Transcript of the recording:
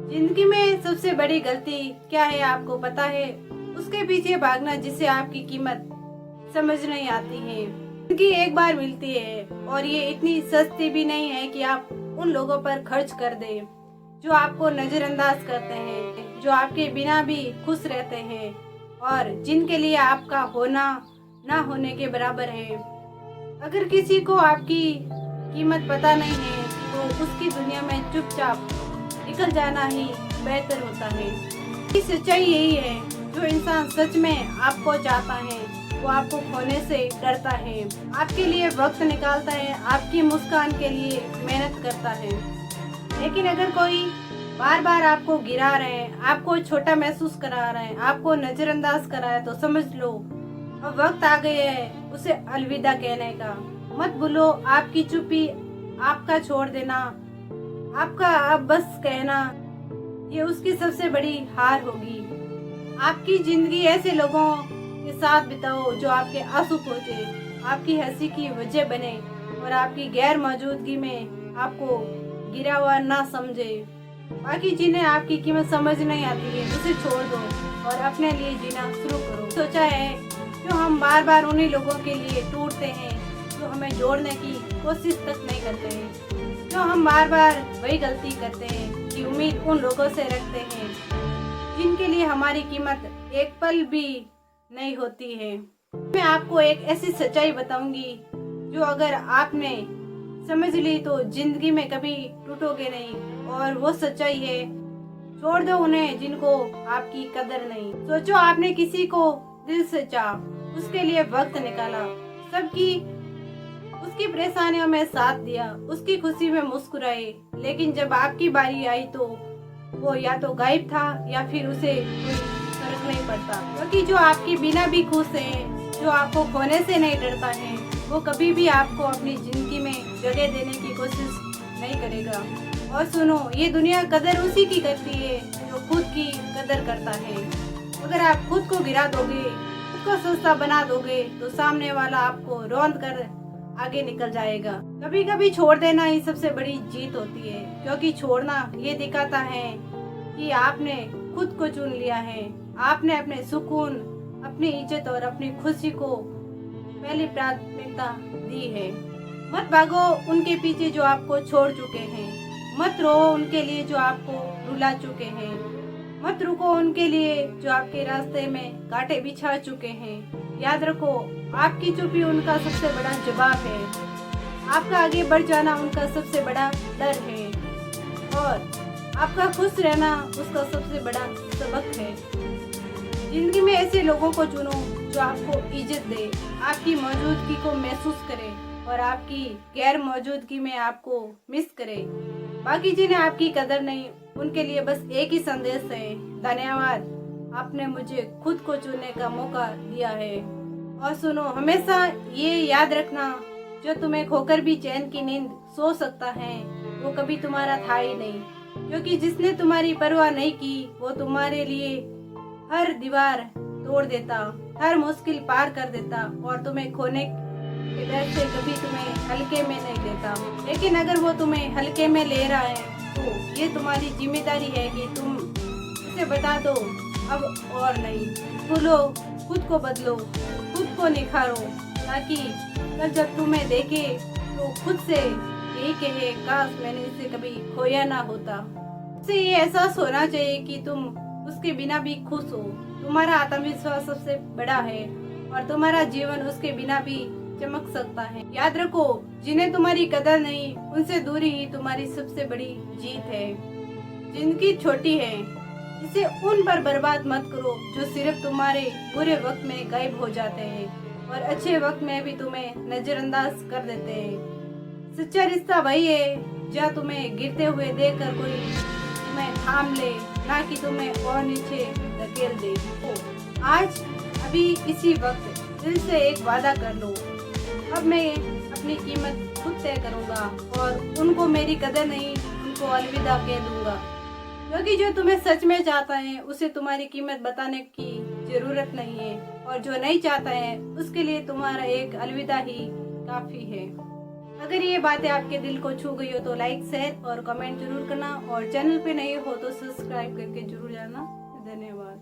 जिंदगी में सबसे बड़ी गलती क्या है आपको पता है? उसके पीछे भागना जिससे आपकी कीमत समझ नहीं आती है। जिंदगी एक बार मिलती है और ये इतनी सस्ती भी नहीं है कि आप उन लोगों पर खर्च कर दें जो आपको नजरअंदाज करते हैं, जो आपके बिना भी खुश रहते हैं और जिनके लिए आपका होना ना होने के बराबर है। अगर किसी को आपकी कीमत पता नहीं है तो उसकी दुनिया में चुपचाप निकल जाना ही बेहतर होता है। ये सच्चाई यही है, जो इंसान सच में आपको चाहता है वो आपको खोने से डरता है, आपके लिए वक्त निकालता है, आपकी मुस्कान के लिए मेहनत करता है। लेकिन अगर कोई बार बार आपको गिरा रहे हैं, आपको छोटा महसूस करा रहे हैं, आपको नजरअंदाज करा है तो समझ लो अब वक्त आ गया है उसे अलविदा कहने का। मत भूलो आपकी चुप्पी, आपका छोड़ देना, आपका अब बस कहना, ये उसकी सबसे बड़ी हार होगी। आपकी जिंदगी ऐसे लोगों के साथ बिताओ जो आपके आंसू पोंछे, आपकी हंसी की वजह बने और आपकी गैर मौजूदगी में आपको गिरा हुआ ना समझे। बाकी जिन्हें आपकी कीमत समझ नहीं आती है उसे छोड़ दो और अपने लिए जीना शुरू करो। सोचा है जो हम बार बार उन्हीं लोगों के लिए टूटते हैं जो हमें जोड़ने की कोशिश तक नहीं करते हैं, जो हम बार बार वही गलती करते हैं कि उम्मीद उन लोगों से रखते हैं जिनके लिए हमारी कीमत एक पल भी नहीं होती है। मैं आपको एक ऐसी सच्चाई बताऊंगी जो अगर आपने समझ ली तो जिंदगी में कभी टूटोगे नहीं, और वो सच्चाई है छोड़ दो उन्हें जिनको आपकी कदर नहीं। सोचो आपने किसी को दिल से चाहा, उसके लिए वक्त निकाला, सबकी उसकी परेशानियों में साथ दिया, उसकी खुशी में मुस्कुराए, लेकिन जब आपकी बारी आई तो वो या तो गायब था या फिर उसे कोई फर्क नहीं पड़ता। क्योंकि जो आपके बिना भी खुश है, जो आपको खोने से नहीं डरता है, वो कभी भी आपको अपनी जिंदगी में जगह देने की कोशिश नहीं करेगा। और सुनो, ये दुनिया कदर उसी की करती है जो खुद की कदर करता है। अगर आप खुद को गिरा दोगे, खुद को सस्ता बना दोगे तो सामने वाला आपको रौंद कर आगे निकल जाएगा। कभी कभी छोड़ देना ही सबसे बड़ी जीत होती है, क्योंकि छोड़ना ये दिखाता है कि आपने खुद को चुन लिया है, आपने अपने सुकून, अपनी इज्जत और अपनी खुशी को पहली प्राथमिकता दी है। मत भागो उनके पीछे जो आपको छोड़ चुके हैं, मत रो उनके लिए जो आपको रुला चुके हैं, मत रुको उनके लिए जो आपके रास्ते में कांटे बिछा चुके हैं। याद रखो आपकी चुप्पी उनका सबसे बड़ा जवाब है, आपका आगे बढ़ जाना उनका सबसे बड़ा डर है और आपका खुश रहना उसका सबसे बड़ा सबक है। जिंदगी में ऐसे लोगों को चुनो जो आपको इज्जत दे, आपकी मौजूदगी को महसूस करे और आपकी गैर मौजूदगी में आपको मिस करे। बाकी जिन्हें आपकी कदर नहीं, उनके लिए बस एक ही संदेश है, धन्यवाद, आपने मुझे खुद को चुनने का मौका दिया है। और सुनो, हमेशा ये याद रखना, जो तुम्हें खोकर भी चैन की नींद सो सकता है वो कभी तुम्हारा था ही नहीं, क्योंकि जिसने तुम्हारी परवाह नहीं की वो तुम्हारे लिए हर दीवार तोड़ देता, हर मुश्किल पार कर देता और तुम्हें खोने के डर से कभी तुम्हें हल्के में नहीं लेता। लेकिन अगर वो तुम्हें हल्के में ले रहा है तो ये तुम्हारी जिम्मेदारी है कि तुम उसे बता दो अब और नहीं। भूलो, खुद को बदलो, खुद को निखारो, ताकि कल जब तुम्हें देखे तो खुद से यही कहे, काश मैंने इसे कभी खोया ना होता। उससे ये एहसास होना चाहिए कि तुम उसके बिना भी खुश हो। तुम्हारा आत्मविश्वास सबसे बड़ा है और तुम्हारा जीवन उसके बिना भी चमक सकता है। याद रखो, जिन्हें तुम्हारी कदर नहीं उनसे दूरी ही तुम्हारी सबसे बड़ी जीत है। जिंदगी छोटी है, इसे उन पर बर्बाद मत करो जो सिर्फ तुम्हारे बुरे वक्त में गायब हो जाते हैं और अच्छे वक्त में भी तुम्हें नजरअंदाज कर देते हैं। सच्चा रिश्ता वही है जहाँ तुम्हें गिरते हुए देखकर कोई तुम्हें थाम ले, ना कि तुम्हें और नीचे धकेल दे। आज अभी इसी वक्त दिल से एक वादा कर लो, अब मैं अपनी कीमत खुद तय करूंगा और उनको मेरी कदर नहीं, उनको अलविदा कह दूंगा। क्योंकि जो तुम्हें सच में चाहता है उसे तुम्हारी कीमत बताने की जरूरत नहीं है, और जो नहीं चाहता है उसके लिए तुम्हारा एक अलविदा ही काफी है। अगर ये बातें आपके दिल को छू गई हो तो लाइक, शेयर और कमेंट जरूर करना, और चैनल पे नए हो तो सब्सक्राइब करके जरूर जाना। धन्यवाद।